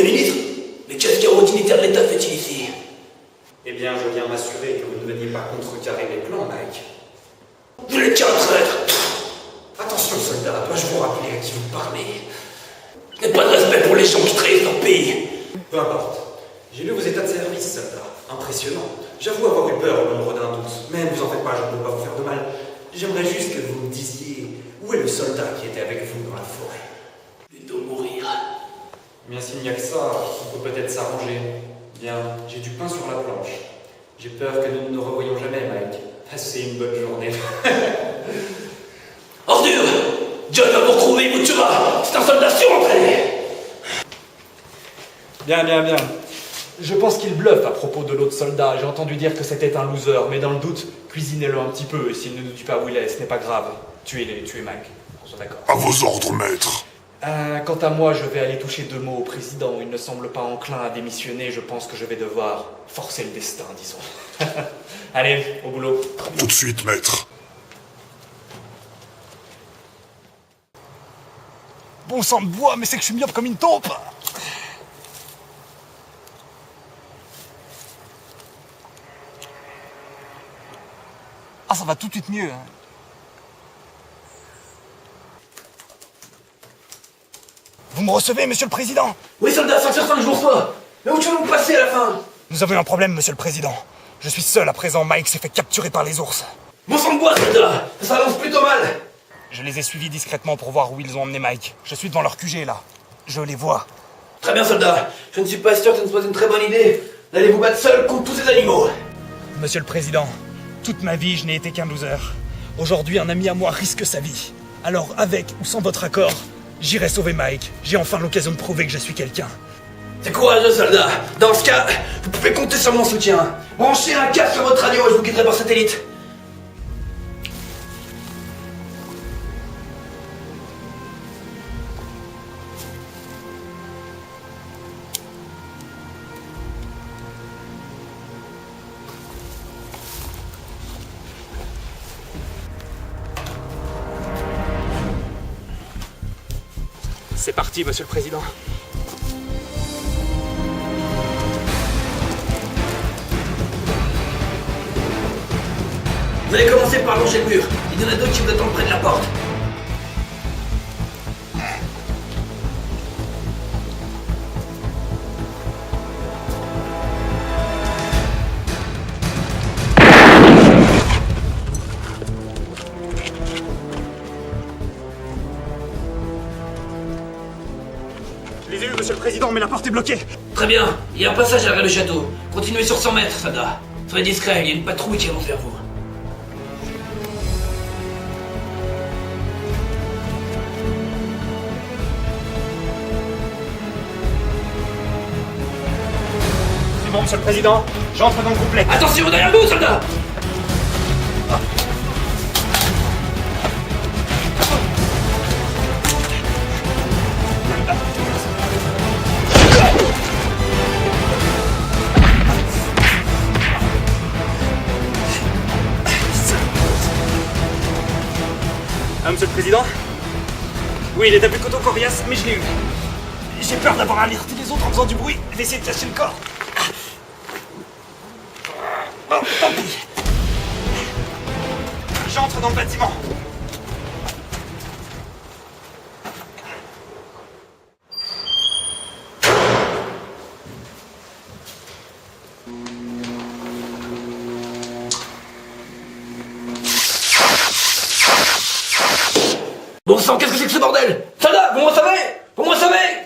Monsieur le ministre, mais qu'est-ce qu'un haut dignitaire de l'État fait-il ici? Eh bien, je viens m'assurer que vous ne veniez pas contrecarrer les plans, Mike. Vous n'êtes qu'un traître. Attention, soldat, dois-je vous rappeler à qui vous parlez? Je n'ai pas de respect pour les gens qui trahissent leur pays. Peu importe. J'ai lu vos états de service, soldat. Impressionnant. J'avoue avoir eu peur au nombre d'un doute. Mais ne vous en faites pas, je ne veux pas vous faire de mal. J'aimerais juste que vous me disiez où est le soldat qui était avec vous dans la forêt. Il doit mourir. Bien, s'il n'y a que ça, on peut peut-être s'arranger. Bien, j'ai du pain sur la planche. J'ai peur que nous ne nous revoyions jamais, Mike. Passez une bonne journée. Ordure! John va vous retrouver, il vous tuera! C'est un soldat surentraîné! Bien. Je pense qu'il bluffe à propos de l'autre soldat. J'ai entendu dire que c'était un loser, mais dans le doute, cuisinez-le un petit peu, et s'il ne nous tue pas où il est, ce n'est pas grave. Tuez Mike. On soit d'accord. À vos ordres, maître. Quant à moi, je vais aller toucher 2 mots au président. Il ne semble pas enclin à démissionner. Je pense que je vais devoir forcer le destin, disons. Allez, au boulot. Tout de suite, maître. Bon sang de bois, mais c'est que je suis myope comme une taupe. Ah, ça va tout de suite mieux. Vous me recevez, monsieur le président? Oui, soldat, 5 sur 5, je vous reçois! Mais où tu vas nous passer à la fin? Nous avons eu un problème, monsieur le président. Je suis seul à présent, Mike s'est fait capturer par les ours. Bon sang de bois, soldat! Ça avance plutôt mal! Je les ai suivis discrètement pour voir où ils ont emmené Mike. Je suis devant leur QG, là. Je les vois. Très bien, soldat. Je ne suis pas sûr que ce ne soit une très bonne idée d'aller vous battre seul contre tous ces animaux. Monsieur le président, toute ma vie, je n'ai été qu'un loser. Aujourd'hui, un ami à moi risque sa vie. Alors, avec ou sans votre accord, j'irai sauver Mike. J'ai enfin l'occasion de prouver que je suis quelqu'un. C'est courageux, soldat. Dans ce cas, vous pouvez compter sur mon soutien. Branchez un casque sur votre radio et je vous guiderai par satellite. C'est parti, monsieur le président. Vous allez commencer par longer le mur. Il y en a d'autres qui vous attendent près de la porte. Je les ai eus, monsieur le président, mais la porte est bloquée. Très bien. Il y a un passage à l'arrière du château. Continuez sur 100 mètres, soldat. Soyez discret, il y a une patrouille qui avance vers vous. C'est bon, monsieur le président. J'entre dans le complexe. Attention, derrière vous, soldat! Ah, monsieur le président? Oui, il est un peu coton coriace, mais je l'ai eu. J'ai peur d'avoir alerté les autres en faisant du bruit. Je vais essayer de cacher le corps. Bon, tant pis. J'entre dans le bâtiment. Bon sang, qu'est-ce que c'est que ce bordel? Soldat, vous me recevez? Vous me recevez?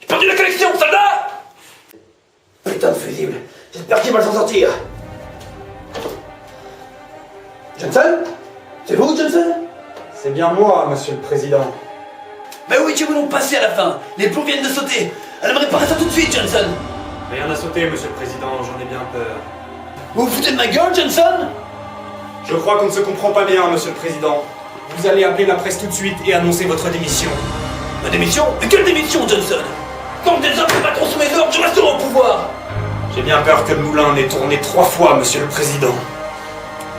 J'ai perdu la connexion, soldat! Putain de fusible. J'espère qu'il va s'en sortir. Johnson? C'est vous, Johnson? C'est bien moi, monsieur le président. Mais oui, tu veux nous passer à la fin. Les plombs viennent de sauter. Elle aimerait réparer ça tout de suite, Johnson. Rien n'a sauté, monsieur le président, j'en ai bien peur. Vous vous foutez de ma gueule, Johnson? Je crois qu'on ne se comprend pas bien, monsieur le président. Vous allez appeler la presse tout de suite et annoncer votre démission. Ma démission? Mais quelle démission, Johnson? Tant que des hommes ne battront sous mes ordres, je resterai au pouvoir. J'ai bien peur que le moulin n'ait tourné 3 fois, monsieur le président.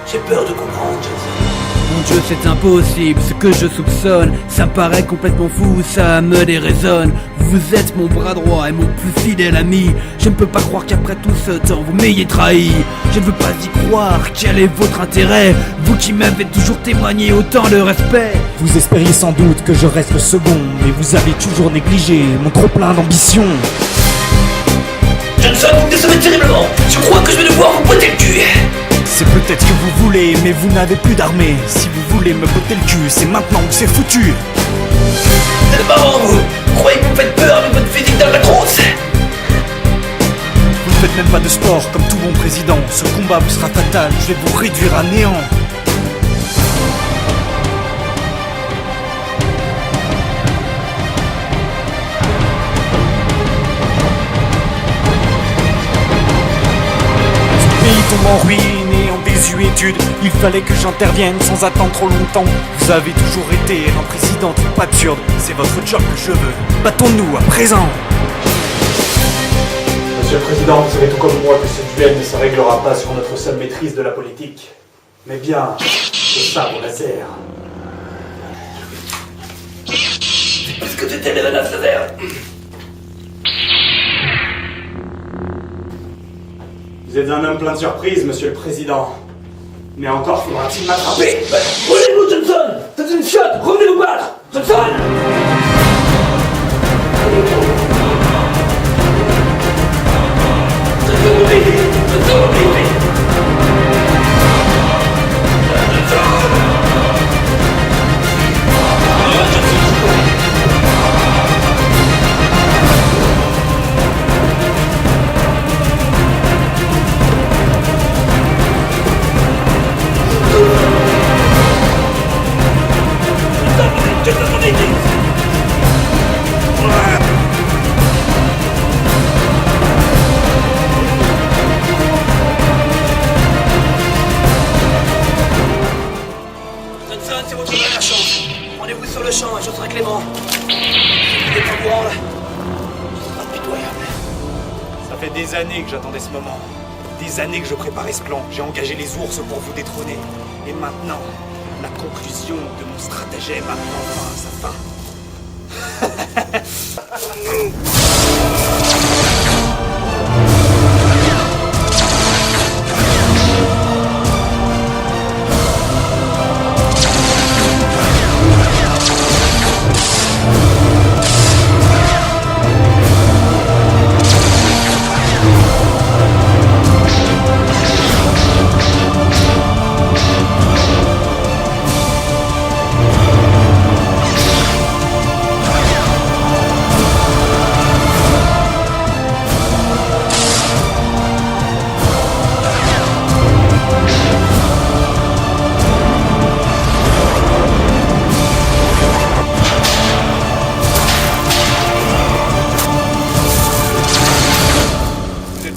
J'ai peur de comprendre, Johnson. Mon Dieu, c'est impossible, ce que je soupçonne. Ça me paraît complètement fou, ça me déraisonne. Vous êtes mon bras droit et mon plus fidèle ami. Je ne peux pas croire qu'après tout ce temps vous m'ayez trahi. Je ne veux pas y croire, quel est votre intérêt? Vous qui m'avez toujours témoigné autant de respect. Vous espériez sans doute que je reste le second, mais vous avez toujours négligé mon trop plein d'ambition. Johnson, vous me décevez terriblement. Je crois que je vais devoir vous botter le cul. C'est peut-être ce que vous voulez, mais vous n'avez plus d'armée. Si vous voulez me botter le cul, c'est maintenant que c'est foutu. Vous êtes marrant, vous. Vous croyez que vous me faites peur avec votre physique d'albatros? Vous ne faites même pas de sport comme tout bon président. Ce combat vous sera fatal, je vais vous réduire à néant. Ce pays tombe en ruine et en désuétude. Il fallait que j'intervienne sans attendre trop longtemps. Vous avez toujours été un président trop absurde. C'est votre job que je veux. Battons-nous à présent. Monsieur le Président, vous savez tout comme moi que ce duel ne se réglera pas sur notre seule maîtrise de la politique, mais bien le sabre laser. Qu'est-ce que c'était les menaces laser? Vous êtes un homme plein de surprises, Monsieur le Président. Mais encore faudra-t-il m'attraper. Brûlez-vous, Johnson! C'est une chiotte! Revenez vous battre! Johnson! Johnson, c'est votre dernière chance. Rendez-vous sur le champ, je serai clément. Si vous êtes en branle, ce sera pitoyable. Ça fait des années que j'attendais ce moment. Des années que je préparais ce plan. J'ai engagé les ours pour vous détrôner. Et maintenant, la conclusion de mon stratagème arrive enfin à sa fin.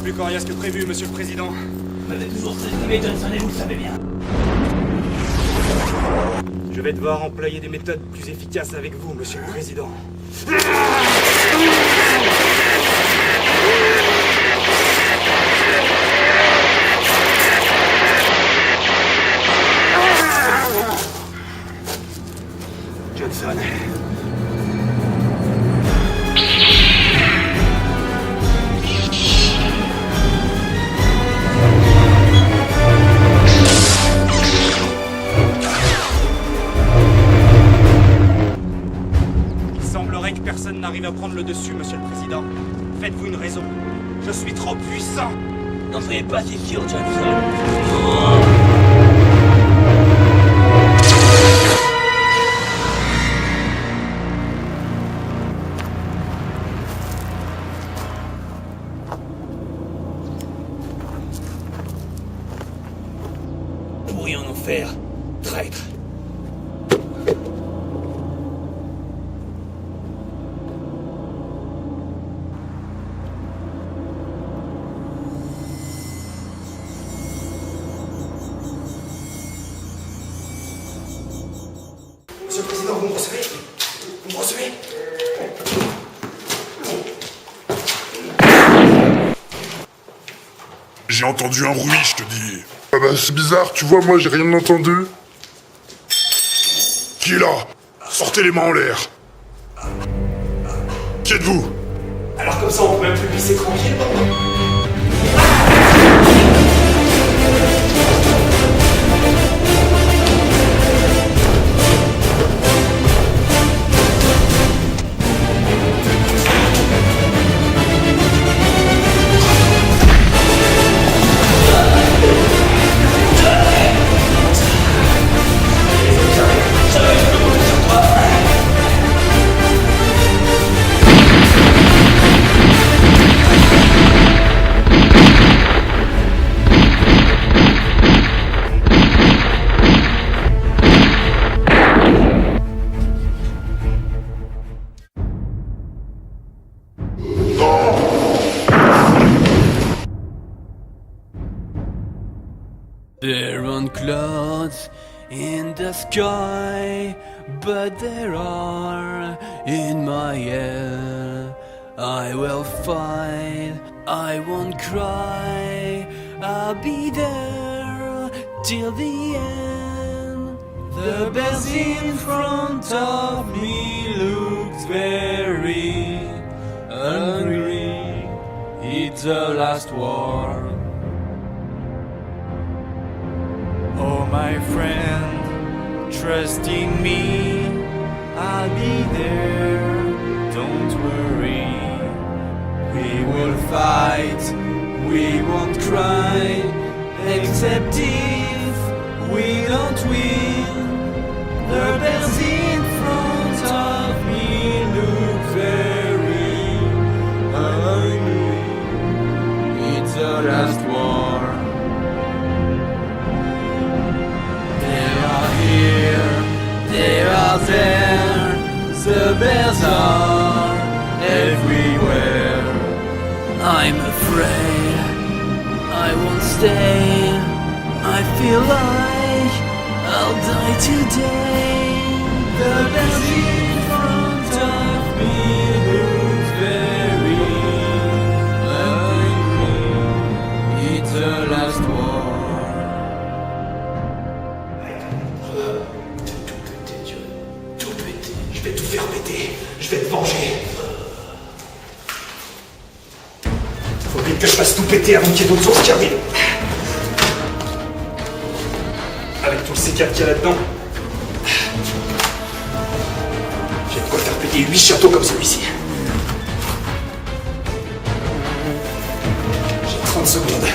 Plus coriace que prévu, Monsieur le Président. Vous m'avez toujours sous-estimé, Johnson, et vous le savez bien. Je vais devoir employer des méthodes plus efficaces avec vous, Monsieur le Président. Johnson. Il semblerait que personne n'arrive à prendre le dessus, Monsieur le Président. Faites-vous une raison. Je suis trop puissant. N'en soyez pas si sûr, Johnson. Pourrions-nous faire, traître? Monsieur le Président, vous me recevez? Vous me recevez? J'ai entendu un bruit, je te dis. Ah bah c'est bizarre, tu vois, moi j'ai rien entendu. Qui est là? Sortez les mains en l'air. Qui êtes-vous? Alors comme ça, on peut même plus pisser tranquille. There aren't clouds in the sky, but there are in my head. I will fight, I won't cry, I'll be there till the end. The bells in front of me looks very hungry. It's the last war. Oh my friend, trust in me, I'll be there, don't worry. We will fight, we won't cry, except if we don't win. The bells in front of me look very hungry. It's the last war. They are there, the bells are everywhere. I'm afraid I won't stay. I feel like I'll die today. The bells in front of me look very angry. It's the last war. Je vais tout faire péter. Je vais te venger. Faut vite que je fasse tout péter avant qu'il y ait d'autres sources qui arrivent. Avec tout le C4 qu'il y a là-dedans, j'ai de quoi faire péter 8 châteaux comme celui-ci. J'ai 30 secondes.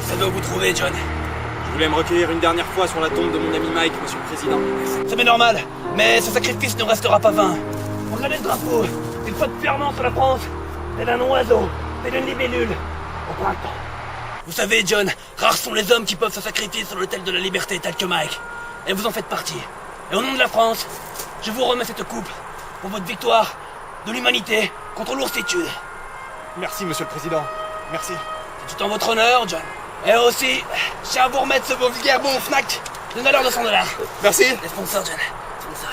Ça doit vous trouver, John. Je voulais me recueillir une dernière fois sur la tombe de mon ami Mike, monsieur le président. Ça m'est normal, mais ce sacrifice ne restera pas vain. Regardez le drapeau, une fois de ferment sur la France, tel un oiseau, tel une libellule, au printemps. Vous savez, John, rares sont les hommes qui peuvent se sacrifier sur l'autel de la liberté tel que Mike. Et vous en faites partie. Et au nom de la France, je vous remets cette coupe pour votre victoire de l'humanité contre l'ourtitude. Merci, monsieur le président. Merci. C'est tout en votre honneur, John. Et aussi, je tiens à vous remettre ce beau vulgaire bon Fnac d'une valeur de $100. Merci. Les sponsors, John. Sponsors.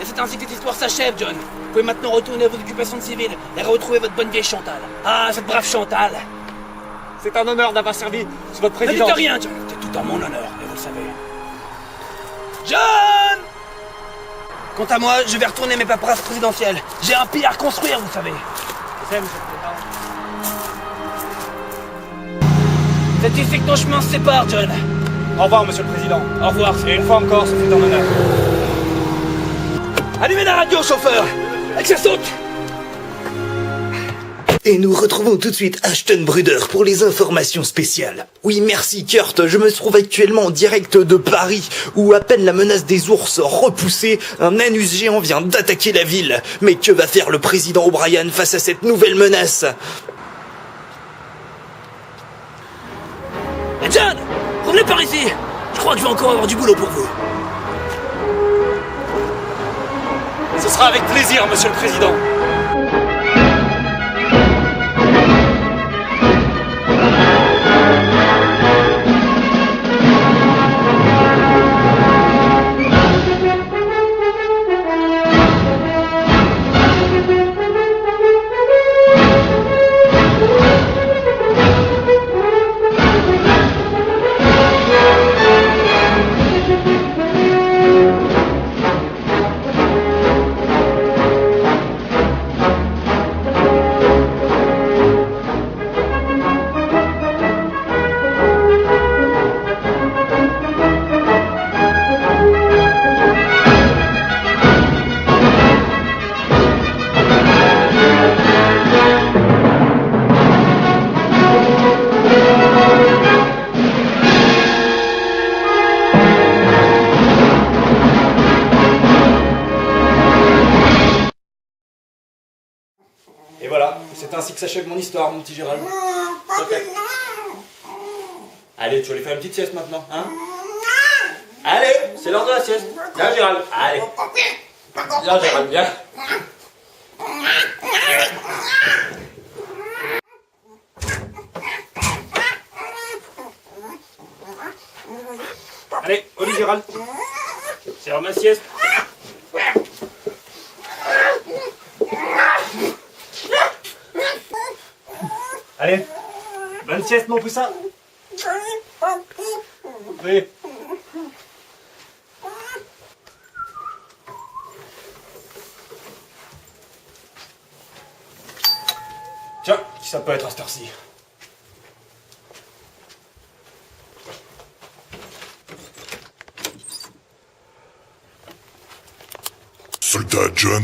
Et c'est ainsi que cette histoire s'achève, John. Vous pouvez maintenant retourner à vos occupations civiles et retrouver votre bonne vieille Chantal. Ah, cette brave Chantal. C'est un honneur d'avoir servi sous votre Ne président. dites rien, John. C'est tout en mon honneur, et vous le savez. John! Quant à moi, je vais retourner mes paperasses présidentielles. J'ai un pays à reconstruire, vous savez. Je sais, monsieur le président. C'est ici que nos chemins se séparent, John. Au revoir, monsieur le président. Au revoir. Et une fois encore, ce fut un honneur. Allumez la radio, chauffeur. Et que ça saute. Et nous retrouvons tout de suite Ashton Bruder pour les informations spéciales. Oui, merci Kurt, je me trouve actuellement en direct de Paris, où à peine la menace des ours repoussée, un anus géant vient d'attaquer la ville. Mais que va faire le président O'Brien face à cette nouvelle menace? John, revenez par ici. Je crois que je vais encore avoir du boulot pour vous. Ce sera avec plaisir, monsieur le président. Et voilà, c'est ainsi que s'achève mon histoire, mon petit Gérald. Ok. Allez, tu vas aller faire une petite sieste maintenant, hein? Allez, c'est l'heure de la sieste. Viens, Gérald, allez. Viens, Gérald, viens. Allez, Oli Gérald. C'est l'heure de ma sieste. Allez, bonne sieste mon poussin. Oui. Tiens, qui ça peut être à cette heure-ci? Soldat John,